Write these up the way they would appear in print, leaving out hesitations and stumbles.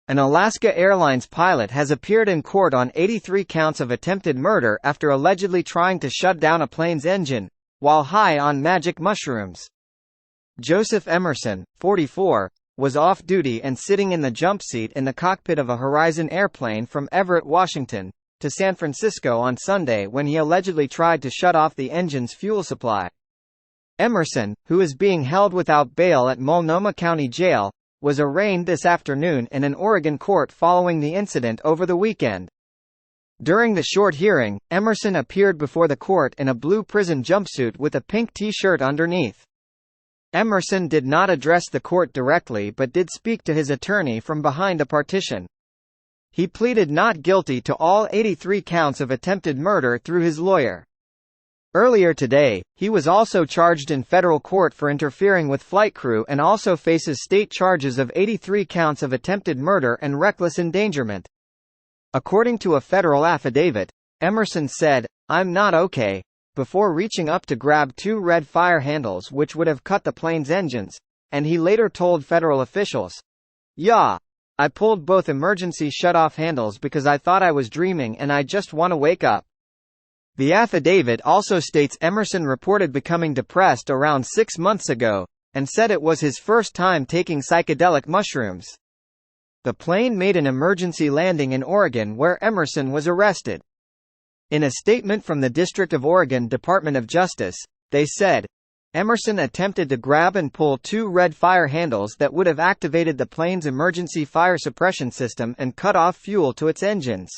An Alaska Airlines pilot has appeared in court on 83 counts of attempted murder after allegedly trying to shut down a plane's engine while high on magic mushrooms. Joseph Emerson, 44, was off-duty and sitting in the jump seat in the cockpit of a Horizon airplane from Everett, Washington, to San Francisco on Sunday when he allegedly tried to shut off the engine's fuel supply. Emerson, who is being held without bail at Multnomah County Jail, was arraigned this afternoon in an Oregon court following the incident over the weekend. During the short hearing, Emerson appeared before the court in a blue prison jumpsuit with a pink T-shirt underneath. Emerson did not address the court directly but did speak to his attorney from behind a partition. He pleaded not guilty to all 83 counts of attempted murder through his lawyer. Earlier today, he was also charged in federal court for interfering with flight crew and also faces state charges of 83 counts of attempted murder and reckless endangerment. According to a federal affidavit, Emerson said, "I'm not okay," before reaching up to grab two red fire handles which would have cut the plane's engines, and he later told federal officials, "Yeah, I pulled both emergency shut-off handles because I thought I was dreaming and I just want to wake up." The affidavit also states Emerson reported becoming depressed around 6 months ago, and said it was his first time taking psychedelic mushrooms. The plane made an emergency landing in Oregon where Emerson was arrested. In a statement from the District of Oregon Department of Justice, they said, Emerson attempted to grab and pull two red fire handles that would have activated the plane's emergency fire suppression system and cut off fuel to its engines.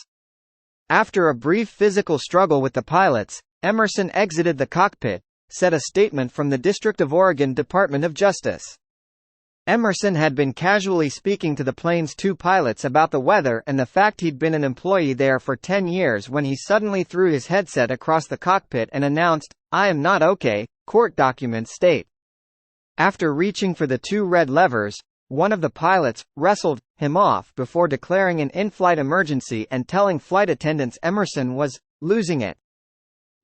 After a brief physical struggle with the pilots, Emerson exited the cockpit, said a statement from the District of Oregon Department of Justice. Emerson had been casually speaking to the plane's two pilots about the weather and the fact he'd been an employee there for 10 years when he suddenly threw his headset across the cockpit and announced, "I am not okay," court documents state. After reaching for the two red levers, one of the pilots wrestled him off before declaring an in-flight emergency and telling flight attendants Emerson was losing it.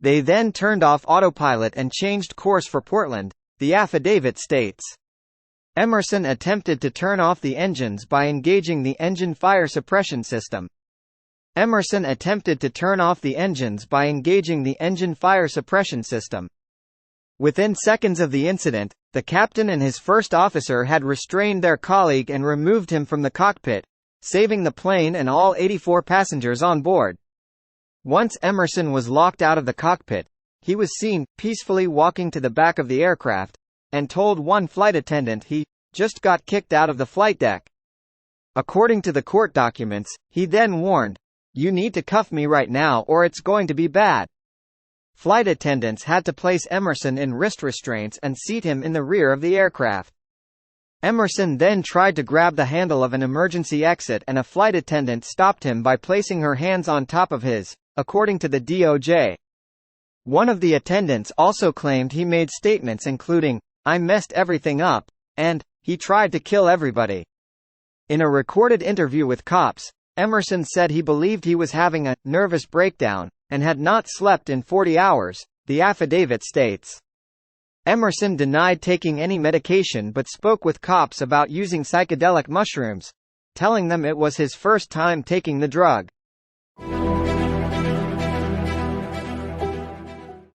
They then turned off autopilot and changed course for Portland, the affidavit states. Emerson attempted to turn off the engines by engaging the engine fire suppression system. Emerson attempted to turn off the engines by engaging the engine fire suppression system. Within seconds of the incident, the captain and his first officer had restrained their colleague and removed him from the cockpit, saving the plane and all 84 passengers on board. Once Emerson was locked out of the cockpit, he was seen peacefully walking to the back of the aircraft, and told one flight attendant he just got kicked out of the flight deck. According to the court documents, he then warned, "You need to cuff me right now or it's going to be bad." Flight attendants had to place Emerson in wrist restraints and seat him in the rear of the aircraft. Emerson then tried to grab the handle of an emergency exit and a flight attendant stopped him by placing her hands on top of his, according to the DOJ. One of the attendants also claimed he made statements including, "I messed everything up," and, "He tried to kill everybody." In a recorded interview with cops, Emerson said he believed he was having a nervous breakdown and had not slept in 40 hours, the affidavit states. Emerson denied taking any medication but spoke with cops about using psychedelic mushrooms, telling them it was his first time taking the drug.